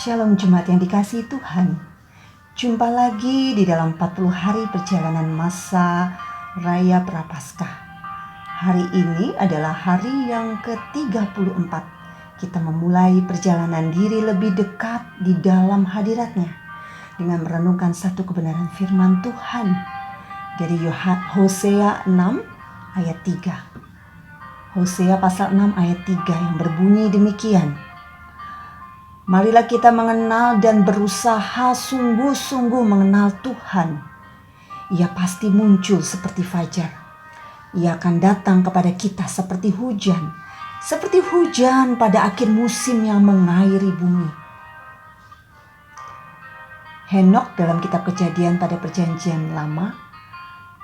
Shalom jemaat yang dikasihi Tuhan. Jumpa lagi di dalam 40 hari perjalanan masa Raya Prapaskah. Hari ini adalah hari yang ke-34. Kita memulai perjalanan diri lebih dekat di dalam hadirat-Nya dengan merenungkan satu kebenaran firman Tuhan dari Hosea 6 ayat 3. Hosea pasal 6 ayat 3 yang berbunyi demikian. Marilah kita mengenal dan berusaha sungguh-sungguh mengenal Tuhan. Ia pasti muncul seperti fajar. Ia akan datang kepada kita seperti hujan pada akhir musim yang mengairi bumi. Henok dalam kitab Kejadian pada perjanjian lama.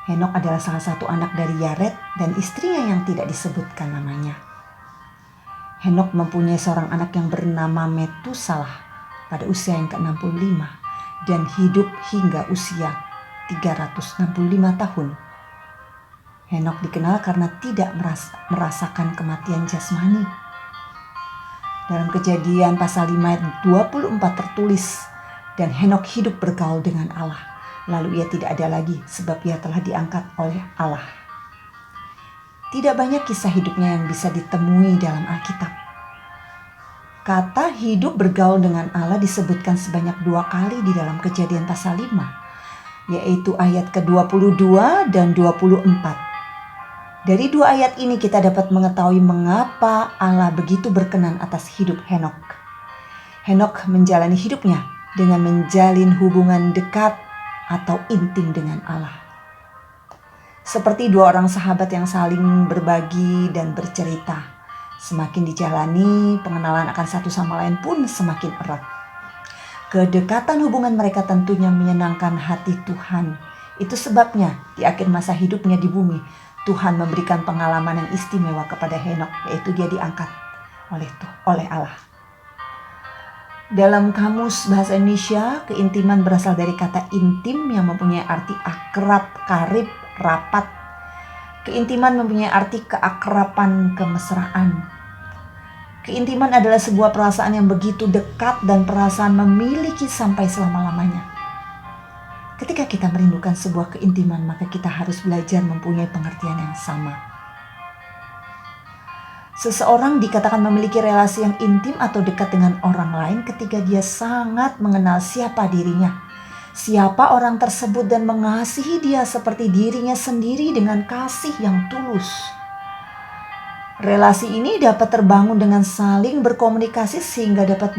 Henok adalah salah satu anak dari Yared dan istrinya yang tidak disebutkan namanya. Henok mempunyai seorang anak yang bernama Metusalah pada usia yang ke-65 dan hidup hingga usia 365 tahun. Henok dikenal karena tidak merasakan kematian jasmani. Dalam Kejadian pasal 5 ayat 24 tertulis, dan Henok hidup bergaul dengan Allah, lalu ia tidak ada lagi sebab ia telah diangkat oleh Allah. Tidak banyak kisah hidupnya yang bisa ditemui dalam Alkitab. Kata hidup bergaul dengan Allah disebutkan sebanyak 2 kali di dalam Kejadian pasal 5, yaitu ayat ke-22 dan 24. Dari 2 ayat ini kita dapat mengetahui mengapa Allah begitu berkenan atas hidup Henok. Henok menjalani hidupnya dengan menjalin hubungan dekat atau intim dengan Allah. Seperti 2 orang sahabat yang saling berbagi dan bercerita. Semakin dijalani, pengenalan akan satu sama lain pun semakin erat. Kedekatan hubungan mereka tentunya menyenangkan hati Tuhan. Itu sebabnya di akhir masa hidupnya di bumi, Tuhan memberikan pengalaman yang istimewa kepada Henok, yaitu dia diangkat oleh Allah. Dalam kamus bahasa Indonesia, keintiman berasal dari kata intim yang mempunyai arti akrab, karib, rapat. Keintiman mempunyai arti keakraban, kemesraan. Keintiman adalah sebuah perasaan yang begitu dekat dan perasaan memiliki sampai selama-lamanya. Ketika kita merindukan sebuah keintiman, maka kita harus belajar mempunyai pengertian yang sama. Seseorang dikatakan memiliki relasi yang intim atau dekat dengan orang lain ketika dia sangat mengenal siapa dirinya, siapa orang tersebut, dan mengasihi dia seperti dirinya sendiri dengan kasih yang tulus. Relasi ini dapat terbangun dengan saling berkomunikasi sehingga dapat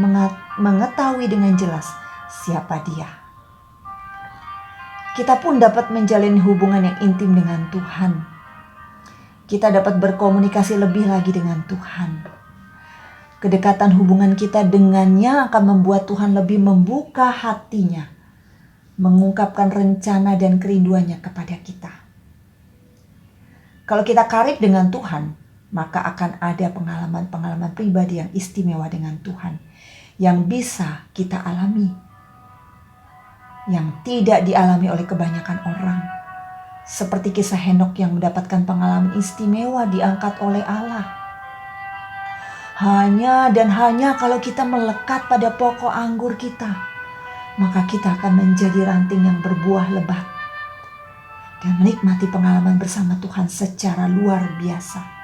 mengetahui dengan jelas siapa dia. Kita pun dapat menjalin hubungan yang intim dengan Tuhan. Kita dapat berkomunikasi lebih lagi dengan Tuhan. Kedekatan hubungan kita dengannya akan membuat Tuhan lebih membuka hatinya, mengungkapkan rencana dan kerinduannya kepada kita. Kalau kita karib dengan Tuhan, maka akan ada pengalaman-pengalaman pribadi yang istimewa dengan Tuhan yang bisa kita alami, yang tidak dialami oleh kebanyakan orang. Seperti kisah Henok yang mendapatkan pengalaman istimewa diangkat oleh Allah. Hanya dan hanya kalau kita melekat pada pokok anggur kita, maka kita akan menjadi ranting yang berbuah lebat dan menikmati pengalaman bersama Tuhan secara luar biasa.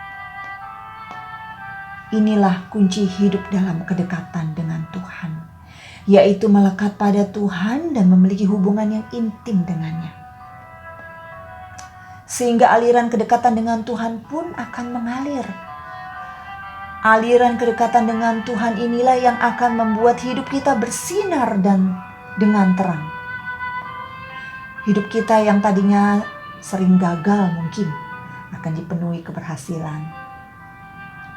Inilah kunci hidup dalam kedekatan dengan Tuhan, yaitu melekat pada Tuhan dan memiliki hubungan yang intim dengannya. Sehingga aliran kedekatan dengan Tuhan pun akan mengalir. Aliran kedekatan dengan Tuhan inilah yang akan membuat hidup kita bersinar dan dengan terang. Hidup kita yang tadinya sering gagal mungkin akan dipenuhi keberhasilan.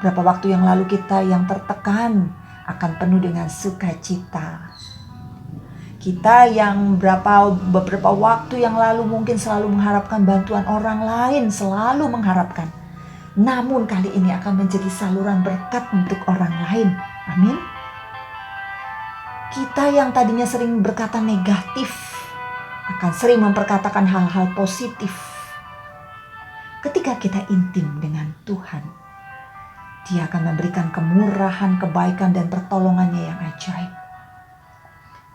Berapa waktu yang lalu kita yang tertekan akan penuh dengan sukacita. Kita yang beberapa waktu yang lalu mungkin selalu mengharapkan bantuan orang lain, selalu mengharapkan. Namun kali ini akan menjadi saluran berkat untuk orang lain. Amin. Kita yang tadinya sering berkata negatif, akan sering memperkatakan hal-hal positif. Ketika kita intim dengan Tuhan, Dia akan memberikan kemurahan, kebaikan, dan pertolongannya yang ajaib.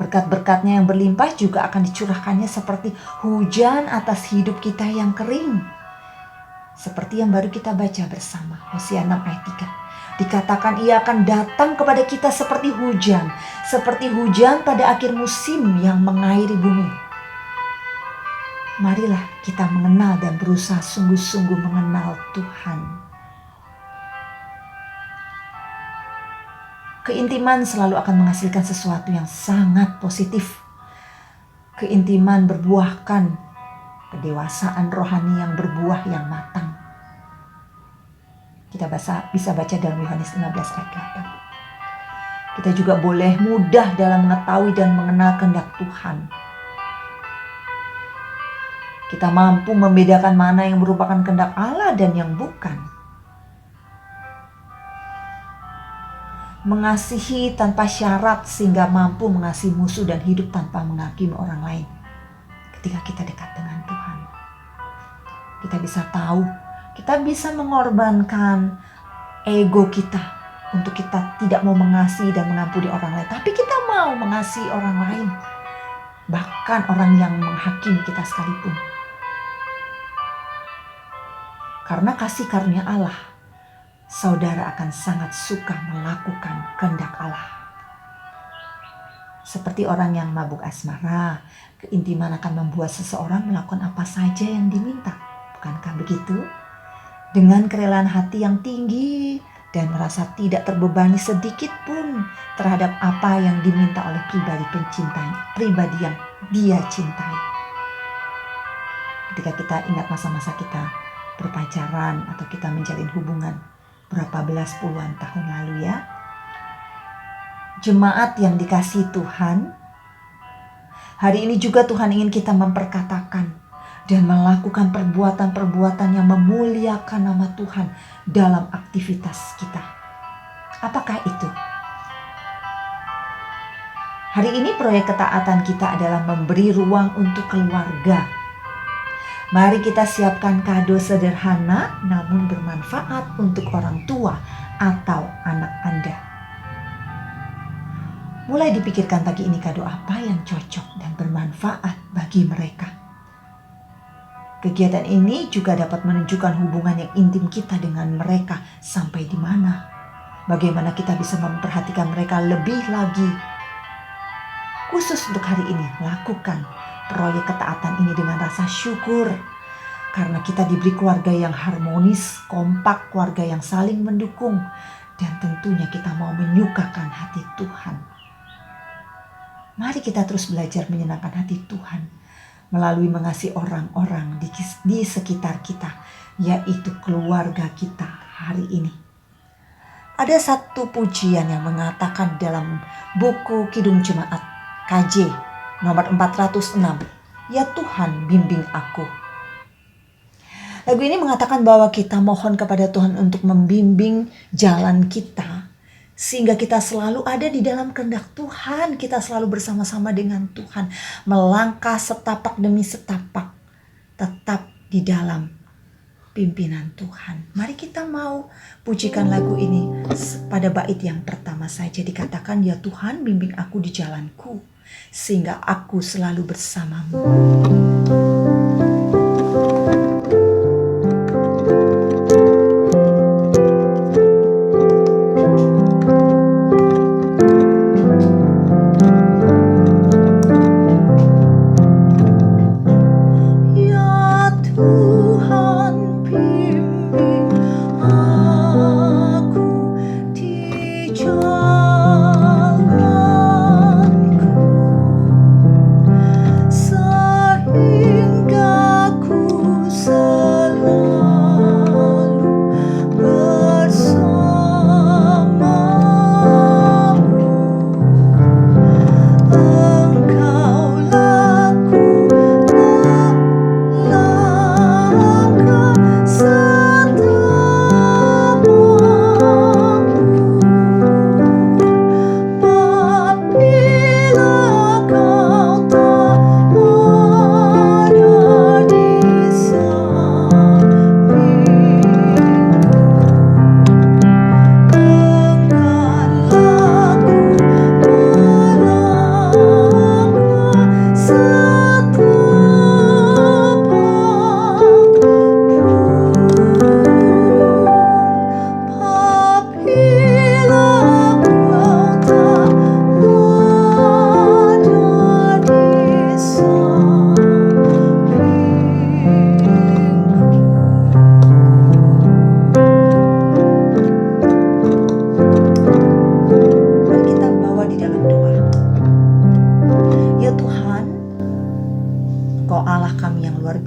Berkat-berkatnya yang berlimpah juga akan dicurahkannya seperti hujan atas hidup kita yang kering. Seperti yang baru kita baca bersama, Hosea 6 ayat 3. Dikatakan ia akan datang kepada kita seperti hujan pada akhir musim yang mengairi bumi. Marilah kita mengenal dan berusaha sungguh-sungguh mengenal Tuhan. Keintiman selalu akan menghasilkan sesuatu yang sangat positif. Keintiman berbuahkan kedewasaan rohani yang berbuah yang matang. Kita bisa baca dalam Yohanes 15 ayat 8. Kita juga boleh mudah dalam mengetahui dan mengenal kehendak Tuhan. Kita mampu membedakan mana yang merupakan kehendak Allah dan yang bukan. Mengasihi tanpa syarat sehingga mampu mengasihi musuh dan hidup tanpa menghakimi orang lain. Ketika kita dekat dengan Tuhan, kita bisa tahu, kita bisa mengorbankan ego kita untuk kita tidak mau mengasihi dan mengampuni orang lain. Tapi kita mau mengasihi orang lain, bahkan orang yang menghakimi kita sekalipun. Karena kasih karunia Allah, saudara akan sangat suka melakukan kehendak Allah. Seperti orang yang mabuk asmara, keintiman akan membuat seseorang melakukan apa saja yang diminta. Bukankah begitu? Dengan kerelaan hati yang tinggi dan merasa tidak terbebani sedikit pun terhadap apa yang diminta oleh pribadi yang dia cintai. Ketika kita ingat masa-masa kita berpacaran atau kita menjalin hubungan berapa belas puluhan tahun lalu ya. Jemaat yang dikasihi Tuhan, hari ini juga Tuhan ingin kita memperkatakan dan melakukan perbuatan-perbuatan yang memuliakan nama Tuhan dalam aktivitas kita. Apakah itu? Hari ini proyek ketaatan kita adalah memberi ruang untuk keluarga. Mari kita siapkan kado sederhana namun bermanfaat untuk orang tua atau anak Anda. Mulai dipikirkan pagi ini kado apa yang cocok dan bermanfaat bagi mereka. Kegiatan ini juga dapat menunjukkan hubungan yang intim kita dengan mereka sampai di mana. Bagaimana kita bisa memperhatikan mereka lebih lagi. Khusus untuk hari ini, lakukan proyek ketaatan ini dengan rasa syukur. Karena kita diberi keluarga yang harmonis, kompak, keluarga yang saling mendukung. Dan tentunya kita mau menyukakan hati Tuhan. Mari kita terus belajar menyenangkan hati Tuhan melalui mengasihi orang-orang di sekitar kita, yaitu keluarga kita hari ini. Ada satu pujian yang mengatakan dalam buku Kidung Jemaat KJ nomor 406, "Ya Tuhan, bimbing aku." Lagu ini mengatakan bahwa kita mohon kepada Tuhan untuk membimbing jalan kita, sehingga kita selalu ada di dalam kehendak Tuhan. Kita selalu bersama-sama dengan Tuhan, melangkah setapak demi setapak, tetap di dalam pimpinan Tuhan. Mari kita mau pujikan lagu ini pada bait yang pertama saja. Dikatakan, "Ya Tuhan, bimbing aku di jalanku, sehingga aku selalu bersamamu." Sehingga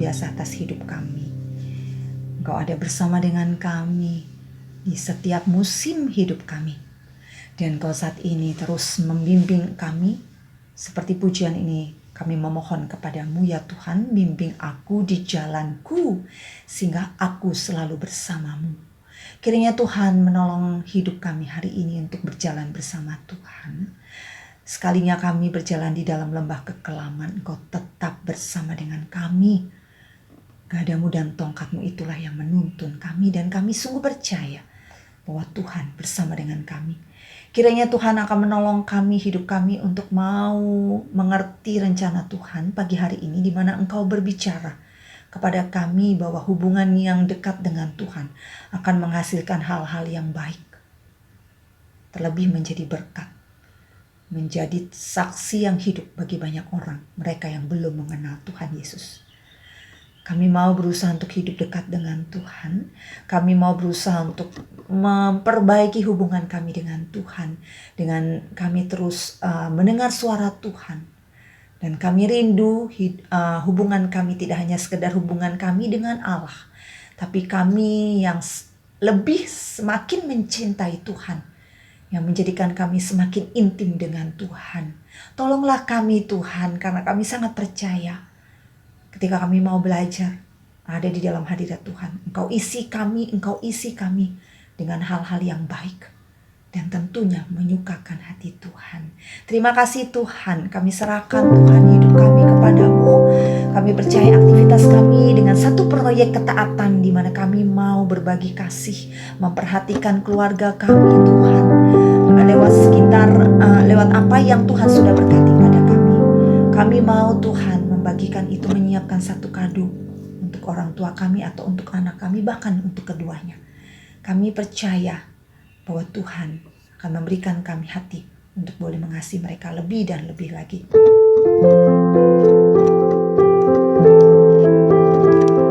biasa atas hidup kami. Engkau ada bersama dengan kami di setiap musim hidup kami. Dan Engkau saat ini terus membimbing kami. Seperti pujian ini kami memohon kepadamu ya Tuhan, bimbing aku di jalanku sehingga aku selalu bersamamu. Kiranya Tuhan menolong hidup kami hari ini untuk berjalan bersama Tuhan. Sekalinya kami berjalan di dalam lembah kekelaman, Engkau tetap bersama dengan kami. Gadamu dan tongkatmu itulah yang menuntun kami, dan kami sungguh percaya bahwa Tuhan bersama dengan kami. Kiranya Tuhan akan menolong kami, hidup kami untuk mau mengerti rencana Tuhan pagi hari ini, di mana Engkau berbicara kepada kami bahwa hubungan yang dekat dengan Tuhan akan menghasilkan hal-hal yang baik. Terlebih menjadi berkat, menjadi saksi yang hidup bagi banyak orang, mereka yang belum mengenal Tuhan Yesus. Kami mau berusaha untuk hidup dekat dengan Tuhan. Kami mau berusaha untuk memperbaiki hubungan kami dengan Tuhan, dengan kami terus mendengar suara Tuhan. Dan kami rindu hubungan kami tidak hanya sekedar hubungan kami dengan Allah, tapi kami yang lebih semakin mencintai Tuhan, yang menjadikan kami semakin intim dengan Tuhan. Tolonglah kami Tuhan, karena kami sangat percaya ketika kami mau belajar ada di dalam hadirat Tuhan. Engkau isi kami dengan hal-hal yang baik. Dan tentunya menyukakan hati Tuhan. Terima kasih Tuhan, kami serahkan Tuhan hidup kami kepadamu. Kami percaya aktivitas kami dengan satu proyek ketaatan di mana kami mau berbagi kasih, memperhatikan keluarga kami Tuhan. Lewat apa yang Tuhan sudah berkati pada kami. Kami mau Tuhan membagikan itu, menyiapkan satu kado untuk orang tua kami atau untuk anak kami, bahkan untuk keduanya. Kami percaya bahwa Tuhan akan memberikan kami hati untuk boleh mengasihi mereka lebih dan lebih lagi.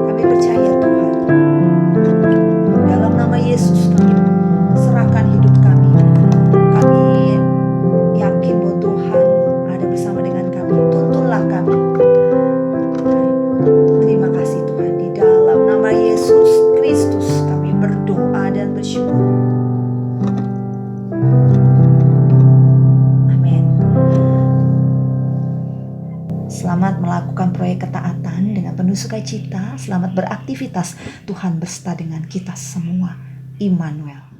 Kami percaya Tuhan, dalam nama Yesus kami serahkan hidup kami. Kami yakin bahwa Tuhan ada bersama dengan kami. Tuntunlah kami. Terima kasih Tuhan, di dalam nama Yesus Kristus kami berdoa dan bersyukur. Selamat melakukan proyek ketaatan dengan penuh sukacita. Selamat beraktivitas. Tuhan beserta dengan kita semua. Immanuel.